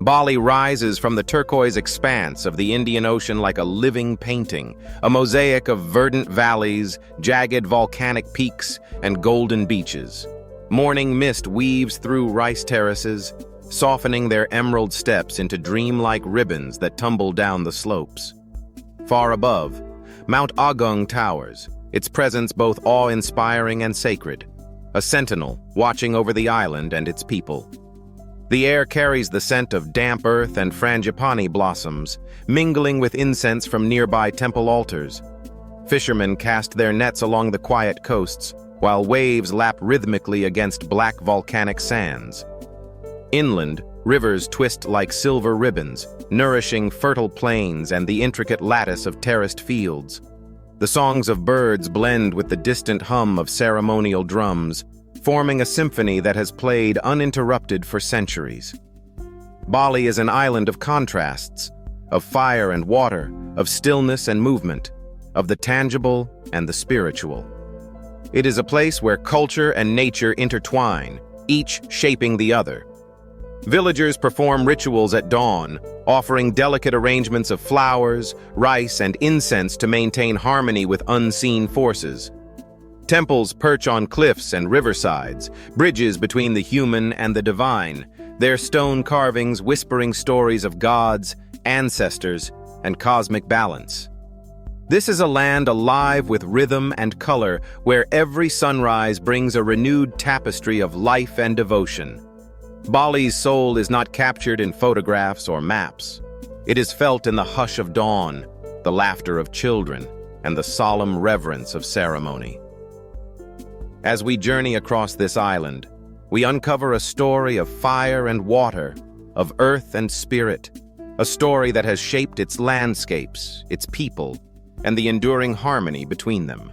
Bali rises from the turquoise expanse of the Indian Ocean like a living painting, a mosaic of verdant valleys, jagged volcanic peaks, and golden beaches. Morning mist weaves through rice terraces, softening their emerald steps into dreamlike ribbons that tumble down the slopes. Far above, Mount Agung towers, its presence both awe-inspiring and sacred, a sentinel watching over the island and its people. The air carries the scent of damp earth and frangipani blossoms, mingling with incense from nearby temple altars. Fishermen cast their nets along the quiet coasts, while waves lap rhythmically against black volcanic sands. Inland, rivers twist like silver ribbons, nourishing fertile plains and the intricate lattice of terraced fields. The songs of birds blend with the distant hum of ceremonial drums, forming a symphony that has played uninterrupted for centuries. Bali is an island of contrasts, of fire and water, of stillness and movement, of the tangible and the spiritual. It is a place where culture and nature intertwine, each shaping the other. Villagers perform rituals at dawn, offering delicate arrangements of flowers, rice, and incense to maintain harmony with unseen forces. Temples perch on cliffs and riversides, bridges between the human and the divine, their stone carvings whispering stories of gods, ancestors, and cosmic balance. This is a land alive with rhythm and color, where every sunrise brings a renewed tapestry of life and devotion. Bali's soul is not captured in photographs or maps. It is felt in the hush of dawn, the laughter of children, and the solemn reverence of ceremony. As we journey across this island, we uncover a story of fire and water, of earth and spirit, a story that has shaped its landscapes, its people, and the enduring harmony between them.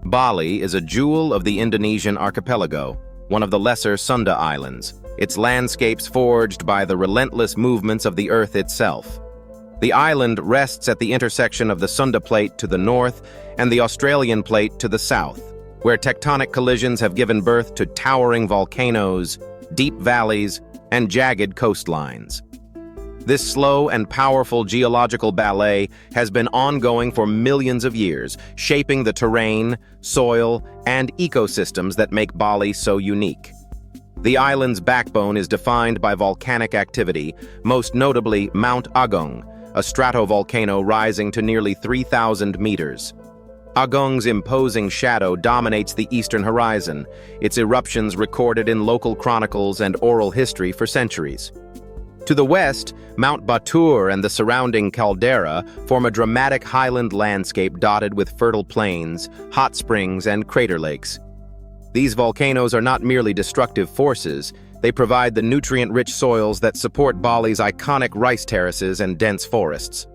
Bali is a jewel of the Indonesian archipelago, one of the lesser Sunda Islands, its landscapes forged by the relentless movements of the earth itself. The island rests at the intersection of the Sunda Plate to the north and the Australian Plate to the south, where tectonic collisions have given birth to towering volcanoes, deep valleys, and jagged coastlines. This slow and powerful geological ballet has been ongoing for millions of years, shaping the terrain, soil, and ecosystems that make Bali so unique. The island's backbone is defined by volcanic activity, most notably Mount Agung, a stratovolcano rising to nearly 3,000 meters. Agung's imposing shadow dominates the eastern horizon, its eruptions recorded in local chronicles and oral history for centuries. To the west, Mount Batur and the surrounding caldera form a dramatic highland landscape dotted with fertile plains, hot springs, and crater lakes. These volcanoes are not merely destructive forces, they provide the nutrient-rich soils that support Bali's iconic rice terraces and dense forests.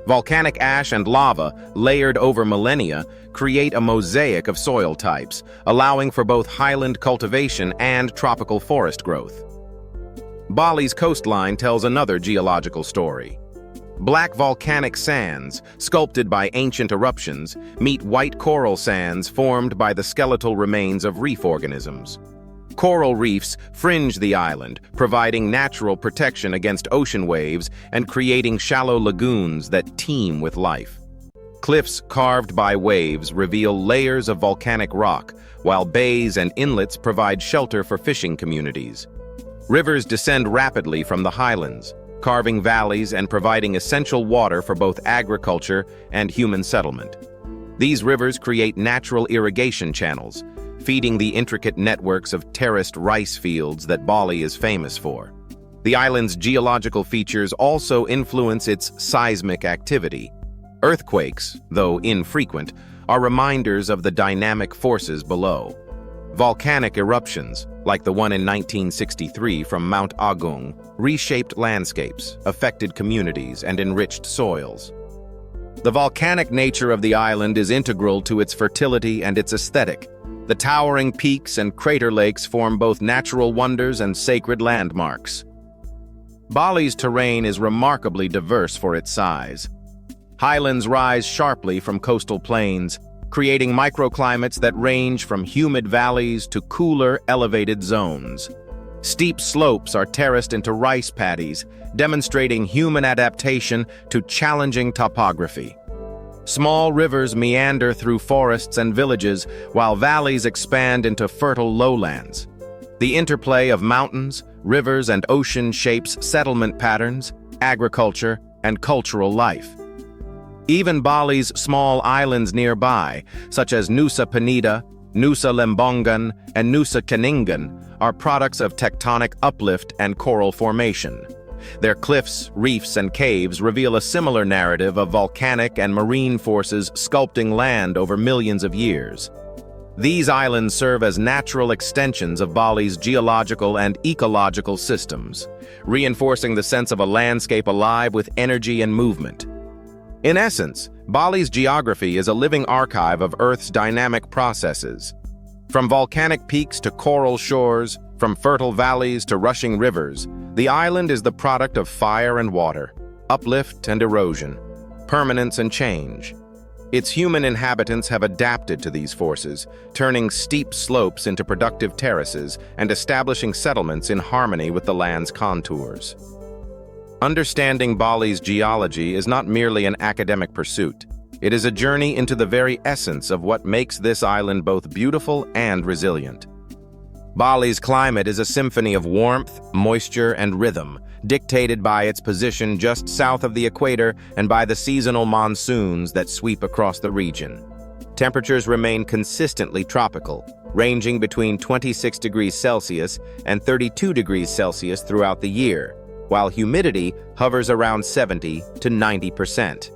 Volcanic ash and lava, layered over millennia, create a mosaic of soil types, allowing for both highland cultivation and tropical forest growth. Bali's coastline tells another geological story. Black volcanic sands, sculpted by ancient eruptions, meet white coral sands formed by the skeletal remains of reef organisms. Coral reefs fringe the island, providing natural protection against ocean waves and creating shallow lagoons that teem with life. Cliffs carved by waves reveal layers of volcanic rock, while bays and inlets provide shelter for fishing communities. Rivers descend rapidly from the highlands, carving valleys and providing essential water for both agriculture and human settlement. These rivers create natural irrigation channels, feeding the intricate networks of terraced rice fields that Bali is famous for. The island's geological features also influence its seismic activity. Earthquakes, though infrequent, are reminders of the dynamic forces below. Volcanic eruptions, like the one in 1963 from Mount Agung, reshaped landscapes, affected communities, and enriched soils. The volcanic nature of the island is integral to its fertility and its aesthetic. The towering peaks and crater lakes form both natural wonders and sacred landmarks. Bali's terrain is remarkably diverse for its size. Highlands rise sharply from coastal plains, creating microclimates that range from humid valleys to cooler, elevated zones. Steep slopes are terraced into rice paddies, demonstrating human adaptation to challenging topography. Small rivers meander through forests and villages, while valleys expand into fertile lowlands. The interplay of mountains, rivers, and ocean shapes settlement patterns, agriculture, and cultural life. Even Bali's small islands nearby, such as Nusa Penida, Nusa Lembongan, and Nusa Keningan, are products of tectonic uplift and coral formation. Their cliffs, reefs, and caves reveal a similar narrative of volcanic and marine forces sculpting land over millions of years. These islands serve as natural extensions of Bali's geological and ecological systems, reinforcing the sense of a landscape alive with energy and movement. In essence, Bali's geography is a living archive of Earth's dynamic processes. From volcanic peaks to coral shores, from fertile valleys to rushing rivers, the island is the product of fire and water, uplift and erosion, permanence and change. Its human inhabitants have adapted to these forces, turning steep slopes into productive terraces and establishing settlements in harmony with the land's contours. Understanding Bali's geology is not merely an academic pursuit. It is a journey into the very essence of what makes this island both beautiful and resilient. Bali's climate is a symphony of warmth, moisture, and rhythm, dictated by its position just south of the equator and by the seasonal monsoons that sweep across the region. Temperatures remain consistently tropical, ranging between 26 degrees Celsius and 32 degrees Celsius throughout the year, while humidity hovers around 70 to 90%.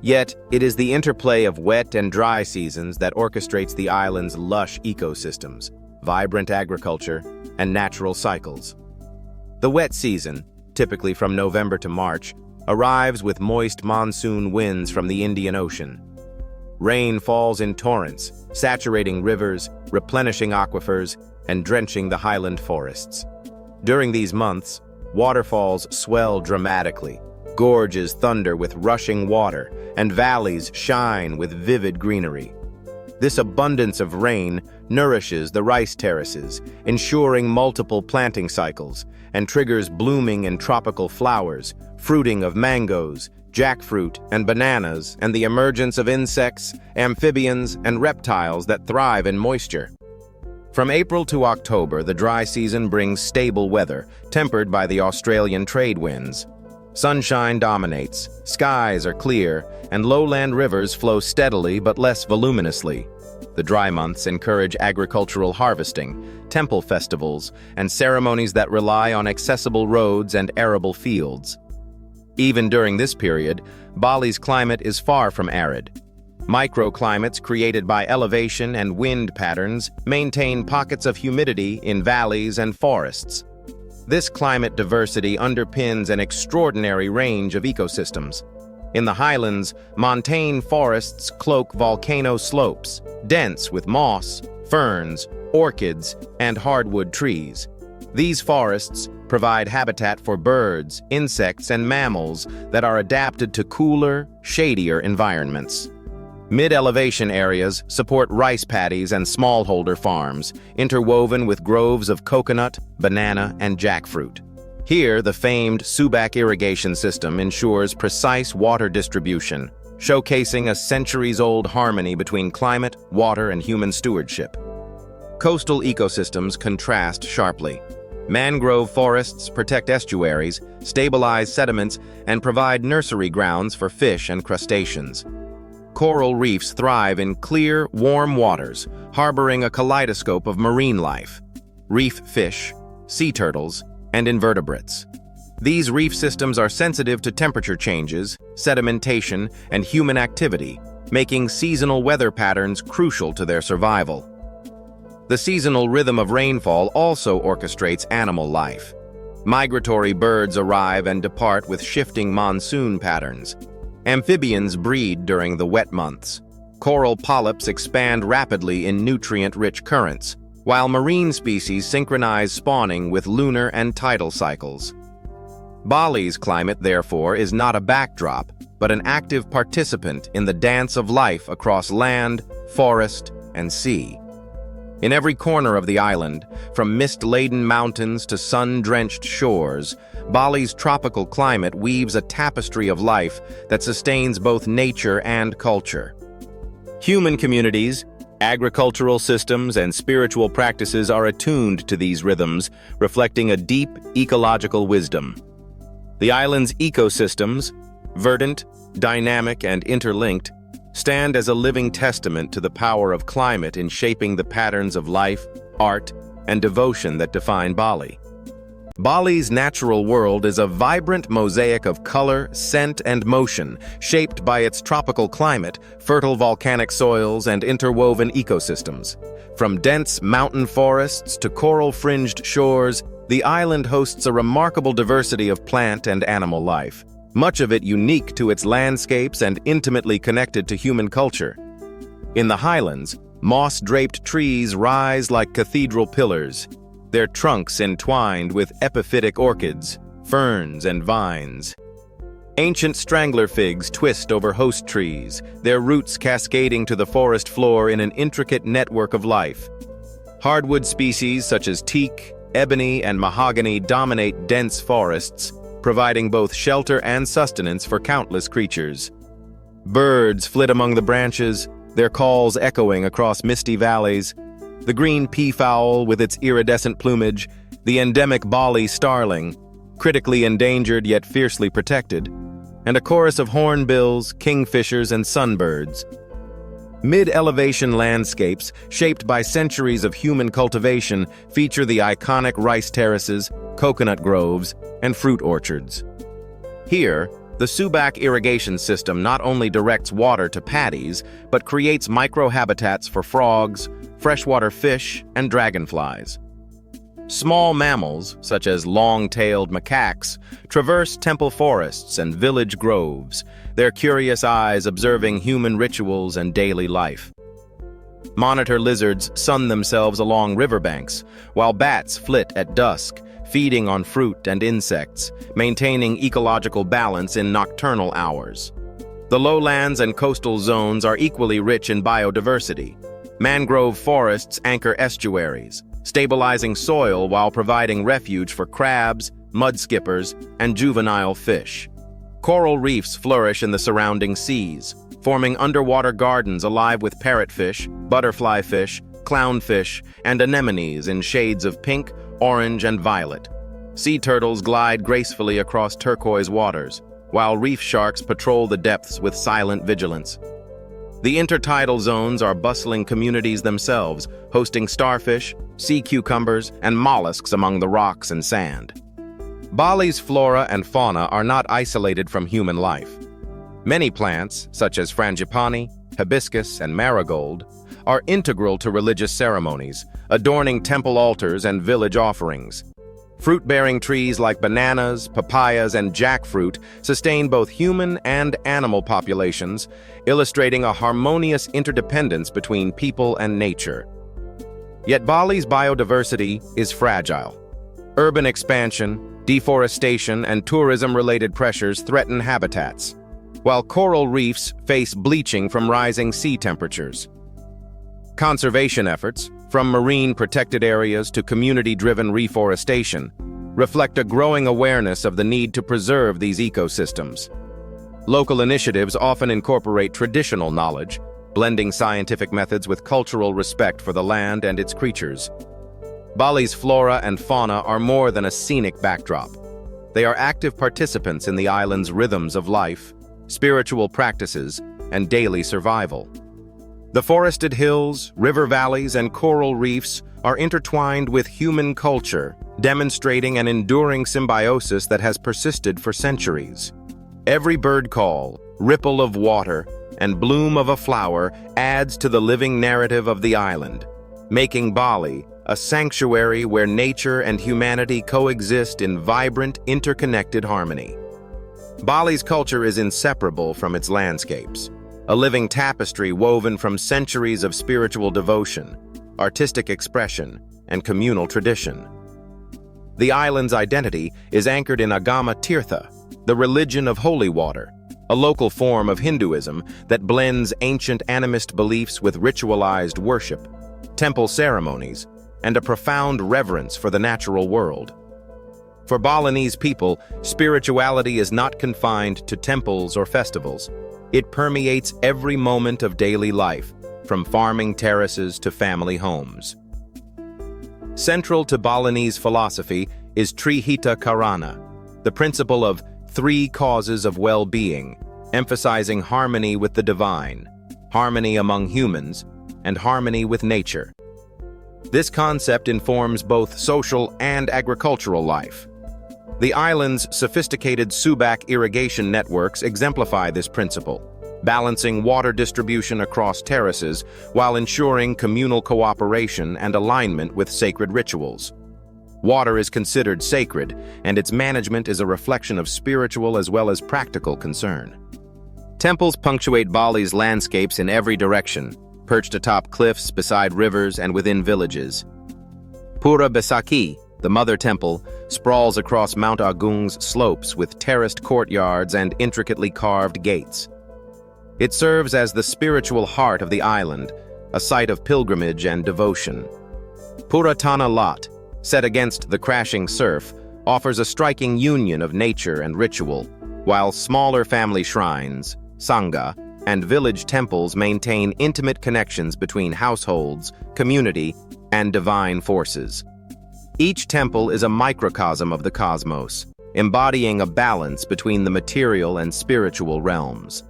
Yet, it is the interplay of wet and dry seasons that orchestrates the island's lush ecosystems, vibrant agriculture, and natural cycles. The wet season, typically from November to March, arrives with moist monsoon winds from the Indian Ocean. Rain falls in torrents, saturating rivers, replenishing aquifers, and drenching the highland forests. During these months, waterfalls swell dramatically, gorges thunder with rushing water, and valleys shine with vivid greenery. This abundance of rain nourishes the rice terraces, ensuring multiple planting cycles, and triggers blooming in tropical flowers, fruiting of mangoes, jackfruit, and bananas, and the emergence of insects, amphibians, and reptiles that thrive in moisture. From April to October, the dry season brings stable weather, tempered by the Australian trade winds. Sunshine dominates, skies are clear, and lowland rivers flow steadily but less voluminously. The dry months encourage agricultural harvesting, temple festivals, and ceremonies that rely on accessible roads and arable fields. Even during this period, Bali's climate is far from arid. Microclimates created by elevation and wind patterns maintain pockets of humidity in valleys and forests. This climate diversity underpins an extraordinary range of ecosystems. In the highlands, montane forests cloak volcano slopes, dense with moss, ferns, orchids, and hardwood trees. These forests provide habitat for birds, insects, and mammals that are adapted to cooler, shadier environments. Mid-elevation areas support rice paddies and smallholder farms, interwoven with groves of coconut, banana, and jackfruit. Here, the famed Subak irrigation system ensures precise water distribution, showcasing a centuries-old harmony between climate, water, and human stewardship. Coastal ecosystems contrast sharply. Mangrove forests protect estuaries, stabilize sediments, and provide nursery grounds for fish and crustaceans. Coral reefs thrive in clear, warm waters, harboring a kaleidoscope of marine life: reef fish, sea turtles, and invertebrates. These reef systems are sensitive to temperature changes, sedimentation, and human activity, making seasonal weather patterns crucial to their survival. The seasonal rhythm of rainfall also orchestrates animal life. Migratory birds arrive and depart with shifting monsoon patterns. Amphibians breed during the wet months. Coral polyps expand rapidly in nutrient-rich currents, while marine species synchronize spawning with lunar and tidal cycles. Bali's climate, therefore, is not a backdrop, but an active participant in the dance of life across land, forest, and sea. In every corner of the island, from mist-laden mountains to sun-drenched shores, Bali's tropical climate weaves a tapestry of life that sustains both nature and culture. Human communities, agricultural systems, and spiritual practices are attuned to these rhythms, reflecting a deep ecological wisdom. The island's ecosystems, verdant, dynamic, and interlinked, stand as a living testament to the power of climate in shaping the patterns of life, art, and devotion that define Bali. Bali's natural world is a vibrant mosaic of color, scent, and motion, shaped by its tropical climate, fertile volcanic soils, and interwoven ecosystems. From dense mountain forests to coral-fringed shores, the island hosts a remarkable diversity of plant and animal life, much of it unique to its landscapes and intimately connected to human culture. In the highlands, moss-draped trees rise like cathedral pillars, their trunks entwined with epiphytic orchids, ferns, and vines. Ancient strangler figs twist over host trees, their roots cascading to the forest floor in an intricate network of life. Hardwood species such as teak, ebony, and mahogany dominate dense forests, providing both shelter and sustenance for countless creatures. Birds flit among the branches, their calls echoing across misty valleys. The green peafowl with its iridescent plumage, the endemic Bali starling, critically endangered yet fiercely protected, and a chorus of hornbills, kingfishers, and sunbirds. Mid-elevation landscapes, shaped by centuries of human cultivation, feature the iconic rice terraces, coconut groves, and fruit orchards. Here, the Subak irrigation system not only directs water to paddies, but creates microhabitats for frogs, freshwater fish, and dragonflies. Small mammals, such as long-tailed macaques, traverse temple forests and village groves, their curious eyes observing human rituals and daily life. Monitor lizards sun themselves along riverbanks, while bats flit at dusk, feeding on fruit and insects, maintaining ecological balance in nocturnal hours. The lowlands and coastal zones are equally rich in biodiversity. Mangrove forests anchor estuaries, stabilizing soil while providing refuge for crabs, mudskippers, and juvenile fish. Coral reefs flourish in the surrounding seas, forming underwater gardens alive with parrotfish, butterfly fish, clownfish, and anemones in shades of pink, orange, and violet. Sea turtles glide gracefully across turquoise waters, while reef sharks patrol the depths with silent vigilance. The intertidal zones are bustling communities themselves, hosting starfish, sea cucumbers, and mollusks among the rocks and sand. Bali's flora and fauna are not isolated from human life. Many plants, such as frangipani, hibiscus, and marigold, are integral to religious ceremonies, adorning temple altars and village offerings. Fruit-bearing trees like bananas, papayas, and jackfruit sustain both human and animal populations, illustrating a harmonious interdependence between people and nature. Yet Bali's biodiversity is fragile. Urban expansion, deforestation, and tourism-related pressures threaten habitats, while coral reefs face bleaching from rising sea temperatures. Conservation efforts, from marine protected areas to community-driven reforestation, reflect a growing awareness of the need to preserve these ecosystems. Local initiatives often incorporate traditional knowledge, blending scientific methods with cultural respect for the land and its creatures. Bali's flora and fauna are more than a scenic backdrop. They are active participants in the island's rhythms of life, spiritual practices, and daily survival. The forested hills, river valleys, and coral reefs are intertwined with human culture, demonstrating an enduring symbiosis that has persisted for centuries. Every bird call, ripple of water, and bloom of a flower adds to the living narrative of the island, making Bali a sanctuary where nature and humanity coexist in vibrant, interconnected harmony. Bali's culture is inseparable from its landscapes, a living tapestry woven from centuries of spiritual devotion, artistic expression, and communal tradition. The island's identity is anchored in Agama Tirtha, the religion of holy water, a local form of Hinduism that blends ancient animist beliefs with ritualized worship. temple ceremonies, and a profound reverence for the natural world. For Balinese people, spirituality is not confined to temples or festivals. It permeates every moment of daily life, from farming terraces to family homes. Central to Balinese philosophy is Trihita Karana, the principle of three causes of well-being, emphasizing harmony with the divine, harmony among humans, and harmony with nature. This concept informs both social and agricultural life. The island's sophisticated Subak irrigation networks exemplify this principle, balancing water distribution across terraces while ensuring communal cooperation and alignment with sacred rituals. Water is considered sacred, and its management is a reflection of spiritual as well as practical concern. Temples punctuate Bali's landscapes in every direction, perched atop cliffs, beside rivers, and within villages. Pura Besaki, the Mother Temple, sprawls across Mount Agung's slopes with terraced courtyards and intricately carved gates. It serves as the spiritual heart of the island, a site of pilgrimage and devotion. Puratana Lot, set against the crashing surf, offers a striking union of nature and ritual, while smaller family shrines, sangha, and village temples maintain intimate connections between households, community, and divine forces. Each temple is a microcosm of the cosmos, embodying a balance between the material and spiritual realms.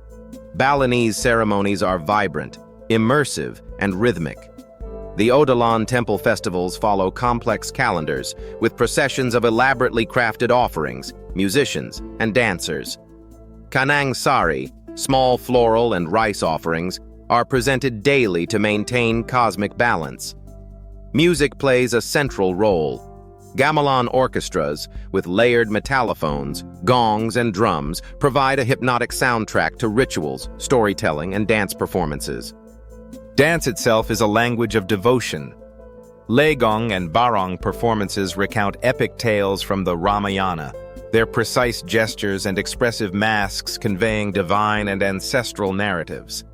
Balinese ceremonies are vibrant, immersive, and rhythmic. The Odalan temple festivals follow complex calendars, with processions of elaborately crafted offerings, musicians, and dancers. Kanang Sari, small floral and rice offerings, are presented daily to maintain cosmic balance. Music plays a central role. Gamelan orchestras, with layered metallophones, gongs, and drums, provide a hypnotic soundtrack to rituals, storytelling, and dance performances. Dance itself is a language of devotion. Legong and Barong performances recount epic tales from the Ramayana, their precise gestures and expressive masks conveying divine and ancestral narratives.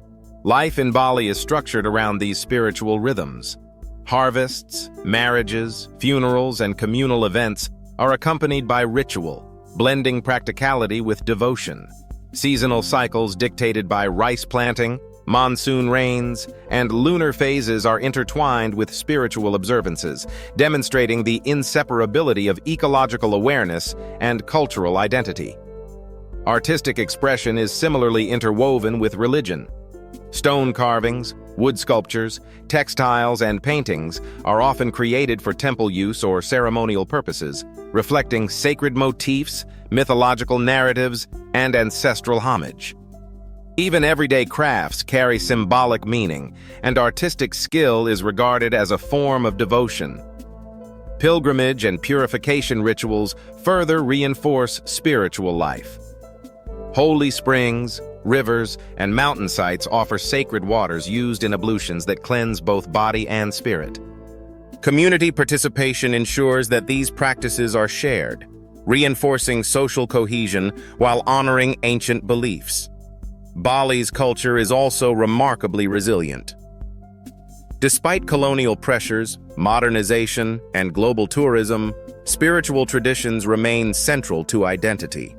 Life in Bali is structured around these spiritual rhythms. Harvests, marriages, funerals, and communal events are accompanied by ritual, blending practicality with devotion. Seasonal cycles dictated by rice planting, monsoon rains, and lunar phases are intertwined with spiritual observances, demonstrating the inseparability of ecological awareness and cultural identity. Artistic expression is similarly interwoven with religion. Stone carvings, wood sculptures, textiles, and paintings are often created for temple use or ceremonial purposes, reflecting sacred motifs, mythological narratives, and ancestral homage. Even everyday crafts carry symbolic meaning, and artistic skill is regarded as a form of devotion. Pilgrimage and purification rituals further reinforce spiritual life. Holy springs, rivers, and mountain sites offer sacred waters used in ablutions that cleanse both body and spirit. Community participation ensures that these practices are shared, reinforcing social cohesion while honoring ancient beliefs. Bali's culture is also remarkably resilient. Despite colonial pressures, modernization, and global tourism, spiritual traditions remain central to identity.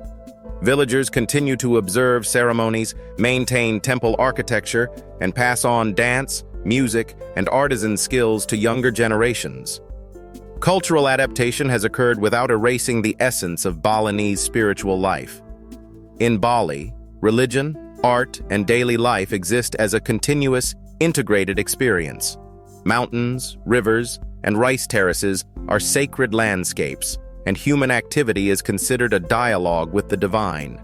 Villagers continue to observe ceremonies, maintain temple architecture, and pass on dance, music, and artisan skills to younger generations. Cultural adaptation has occurred without erasing the essence of Balinese spiritual life. In Bali, religion, art, and daily life exist as a continuous, integrated experience. Mountains, rivers, and rice terraces are sacred landscapes, and human activity is considered a dialogue with the divine.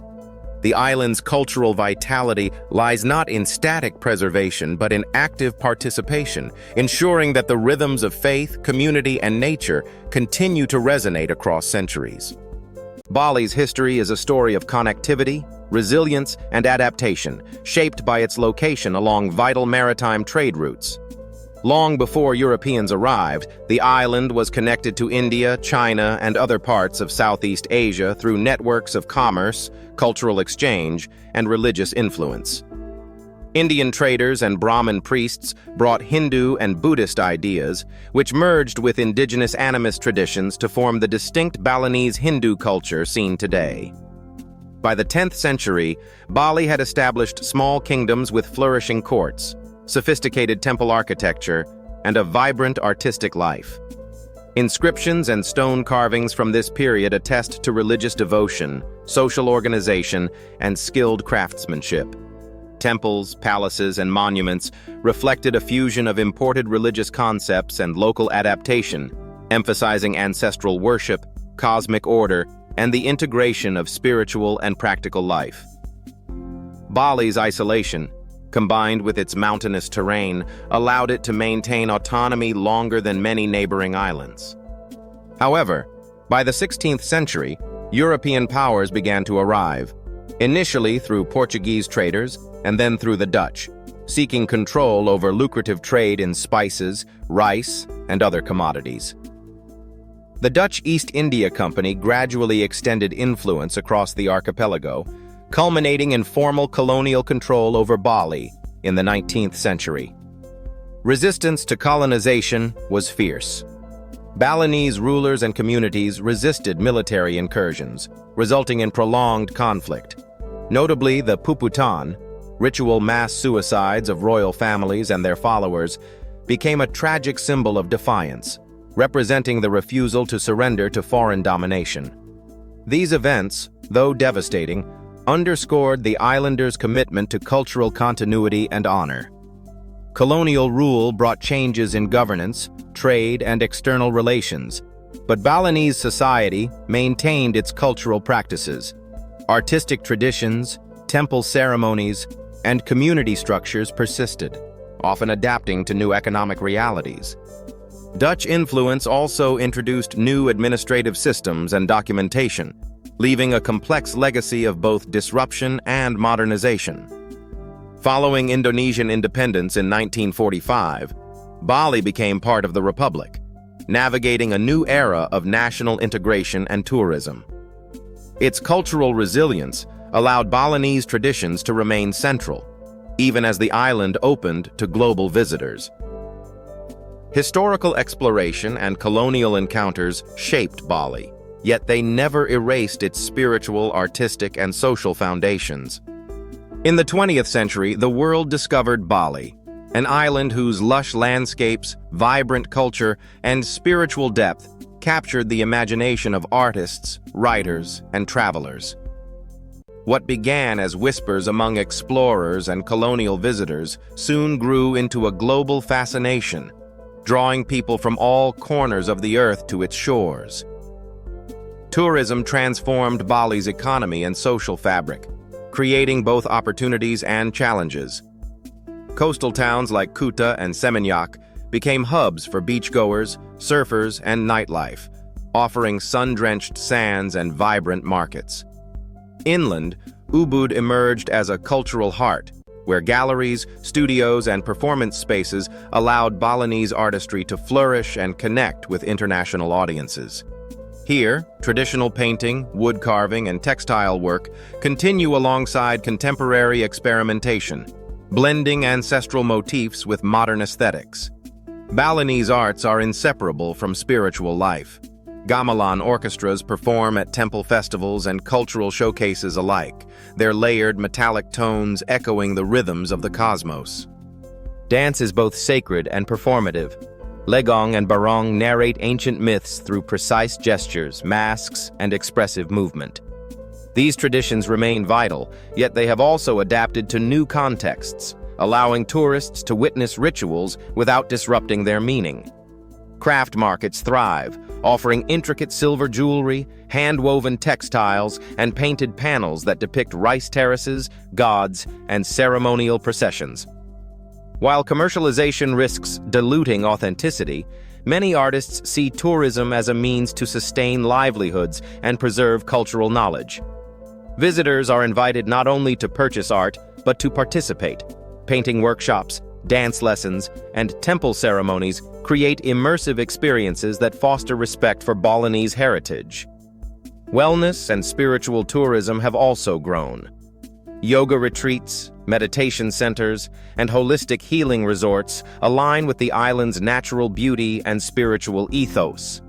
The island's cultural vitality lies not in static preservation but in active participation, ensuring that the rhythms of faith, community, and nature continue to resonate across centuries. Bali's history is a story of connectivity, resilience, and adaptation, shaped by its location along vital maritime trade routes. Long before Europeans arrived, the island was connected to India, China, and other parts of Southeast Asia through networks of commerce, cultural exchange, and religious influence. Indian traders and Brahmin priests brought Hindu and Buddhist ideas, which merged with indigenous animist traditions to form the distinct Balinese Hindu culture seen today. By the 10th century, Bali had established small kingdoms with flourishing courts, sophisticated temple architecture, and a vibrant artistic life. Inscriptions and stone carvings from this period attest to religious devotion, social organization, and skilled craftsmanship. Temples, palaces, and monuments reflected a fusion of imported religious concepts and local adaptation, emphasizing ancestral worship, cosmic order, and the integration of spiritual and practical life. Bali's isolation, combined with its mountainous terrain, allowed it to maintain autonomy longer than many neighboring islands. However, by the 16th century, European powers began to arrive, initially through Portuguese traders and then through the Dutch, seeking control over lucrative trade in spices, rice, and other commodities. The Dutch East India Company gradually extended influence across the archipelago, culminating in formal colonial control over Bali in the 19th century. Resistance to colonization was fierce. Balinese rulers and communities resisted military incursions, resulting in prolonged conflict. Notably, the Puputan, ritual mass suicides of royal families and their followers, became a tragic symbol of defiance, representing the refusal to surrender to foreign domination. These events, though devastating, underscored the islanders' commitment to cultural continuity and honor. Colonial rule brought changes in governance, trade, and external relations, but Balinese society maintained its cultural practices. Artistic traditions, temple ceremonies, and community structures persisted, often adapting to new economic realities. Dutch influence also introduced new administrative systems and documentation, leaving a complex legacy of both disruption and modernization. Following Indonesian independence in 1945, Bali became part of the Republic, navigating a new era of national integration and tourism. Its cultural resilience allowed Balinese traditions to remain central, even as the island opened to global visitors. Historical exploration and colonial encounters shaped Bali, yet they never erased its spiritual, artistic, and social foundations. In the 20th century, the world discovered Bali, an island whose lush landscapes, vibrant culture, and spiritual depth captured the imagination of artists, writers, and travelers. What began as whispers among explorers and colonial visitors soon grew into a global fascination, drawing people from all corners of the earth to its shores. Tourism transformed Bali's economy and social fabric, creating both opportunities and challenges. Coastal towns like Kuta and Seminyak became hubs for beachgoers, surfers, and nightlife, offering sun-drenched sands and vibrant markets. Inland, Ubud emerged as a cultural heart, where galleries, studios, and performance spaces allowed Balinese artistry to flourish and connect with international audiences. Here, traditional painting, wood carving, and textile work continue alongside contemporary experimentation, blending ancestral motifs with modern aesthetics. Balinese arts are inseparable from spiritual life. Gamelan orchestras perform at temple festivals and cultural showcases alike, their layered metallic tones echoing the rhythms of the cosmos. Dance is both sacred and performative. Legong and Barong narrate ancient myths through precise gestures, masks, and expressive movement. These traditions remain vital, yet they have also adapted to new contexts, allowing tourists to witness rituals without disrupting their meaning. Craft markets thrive, offering intricate silver jewelry, hand-woven textiles, and painted panels that depict rice terraces, gods, and ceremonial processions. While commercialization risks diluting authenticity, many artists see tourism as a means to sustain livelihoods and preserve cultural knowledge. Visitors are invited not only to purchase art, but to participate. Painting workshops, dance lessons, and temple ceremonies create immersive experiences that foster respect for Balinese heritage. Wellness and spiritual tourism have also grown. Yoga retreats, meditation centers, and holistic healing resorts align with the island's natural beauty and spiritual ethos.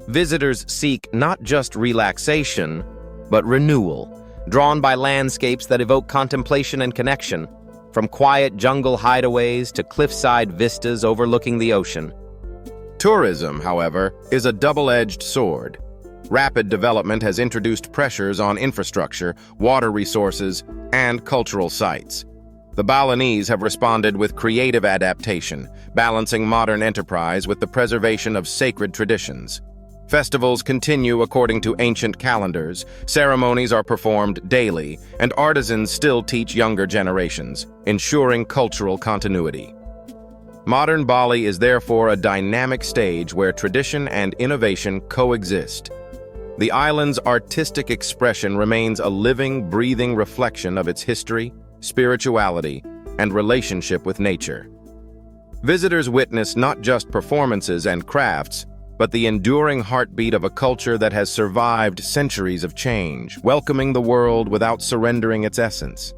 Visitors seek not just relaxation, but renewal, drawn by landscapes that evoke contemplation and connection, from quiet jungle hideaways to cliffside vistas overlooking the ocean. Tourism, however, is a double-edged sword. Rapid development has introduced pressures on infrastructure, water resources, and cultural sites. The Balinese have responded with creative adaptation, balancing modern enterprise with the preservation of sacred traditions. Festivals continue according to ancient calendars, ceremonies are performed daily, and artisans still teach younger generations, ensuring cultural continuity. Modern Bali is therefore a dynamic stage where tradition and innovation coexist. The island's artistic expression remains a living, breathing reflection of its history, spirituality, and relationship with nature. Visitors witness not just performances and crafts, but the enduring heartbeat of a culture that has survived centuries of change, welcoming the world without surrendering its essence.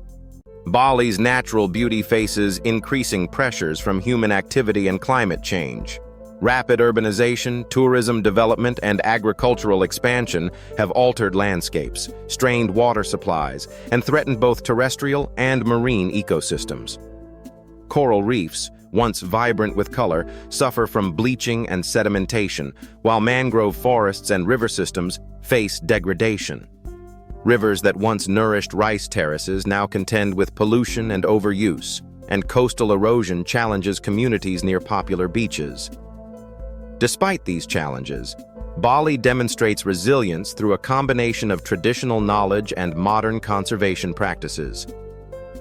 Bali's natural beauty faces increasing pressures from human activity and climate change. Rapid urbanization, tourism development, and agricultural expansion have altered landscapes, strained water supplies, and threatened both terrestrial and marine ecosystems. Coral reefs, once vibrant with color, suffer from bleaching and sedimentation, while mangrove forests and river systems face degradation. Rivers that once nourished rice terraces now contend with pollution and overuse, and coastal erosion challenges communities near popular beaches. Despite these challenges, Bali demonstrates resilience through a combination of traditional knowledge and modern conservation practices.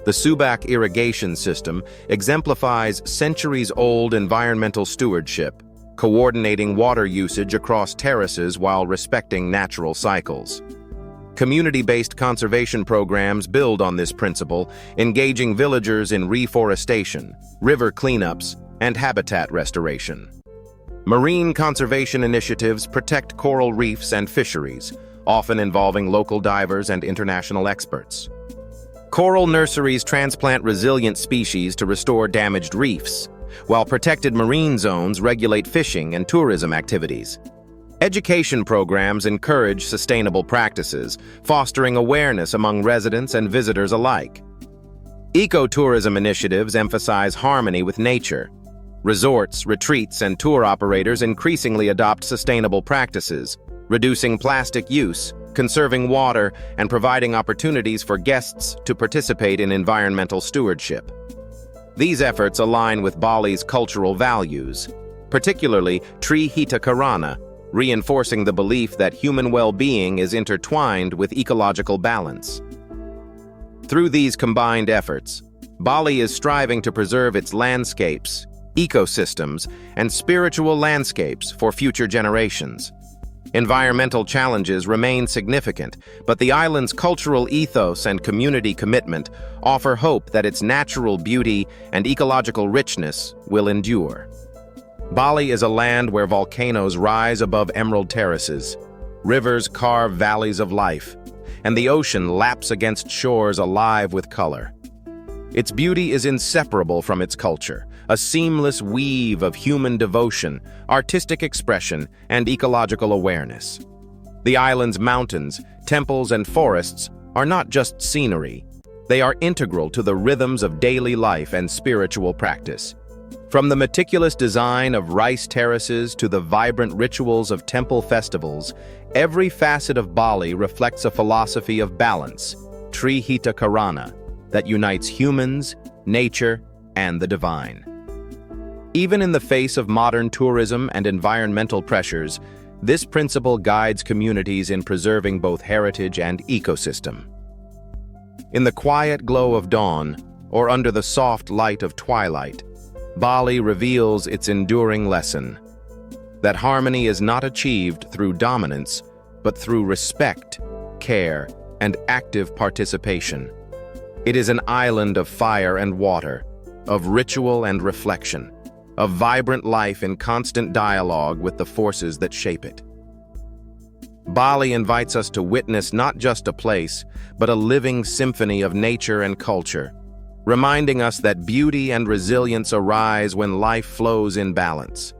The Subak irrigation system exemplifies centuries-old environmental stewardship, coordinating water usage across terraces while respecting natural cycles. Community-based conservation programs build on this principle, engaging villagers in reforestation, river cleanups, and habitat restoration. Marine conservation initiatives protect coral reefs and fisheries, often involving local divers and international experts. Coral nurseries transplant resilient species to restore damaged reefs, while protected marine zones regulate fishing and tourism activities. Education programs encourage sustainable practices, fostering awareness among residents and visitors alike. Ecotourism initiatives emphasize harmony with nature. Resorts, retreats, and tour operators increasingly adopt sustainable practices, reducing plastic use, conserving water, and providing opportunities for guests to participate in environmental stewardship. These efforts align with Bali's cultural values, particularly Tri Hita Karana, reinforcing the belief that human well-being is intertwined with ecological balance. Through these combined efforts, Bali is striving to preserve its landscapes, ecosystems, and spiritual landscapes for future generations. Environmental challenges remain significant, but the island's cultural ethos and community commitment offer hope that its natural beauty and ecological richness will endure. Bali is a land where volcanoes rise above emerald terraces, rivers carve valleys of life, and the ocean laps against shores alive with color. Its beauty is inseparable from its culture, a seamless weave of human devotion, artistic expression, and ecological awareness. The island's mountains, temples, and forests are not just scenery. They are integral to the rhythms of daily life and spiritual practice. From the meticulous design of rice terraces to the vibrant rituals of temple festivals, every facet of Bali reflects a philosophy of balance, Tri Hita Karana, that unites humans, nature, and the divine. Even in the face of modern tourism and environmental pressures, this principle guides communities in preserving both heritage and ecosystem. In the quiet glow of dawn, or under the soft light of twilight, Bali reveals its enduring lesson, that harmony is not achieved through dominance, but through respect, care, and active participation. It is an island of fire and water, of ritual and reflection, of vibrant life in constant dialogue with the forces that shape it. Bali invites us to witness not just a place, but a living symphony of nature and culture, reminding us that beauty and resilience arise when life flows in balance.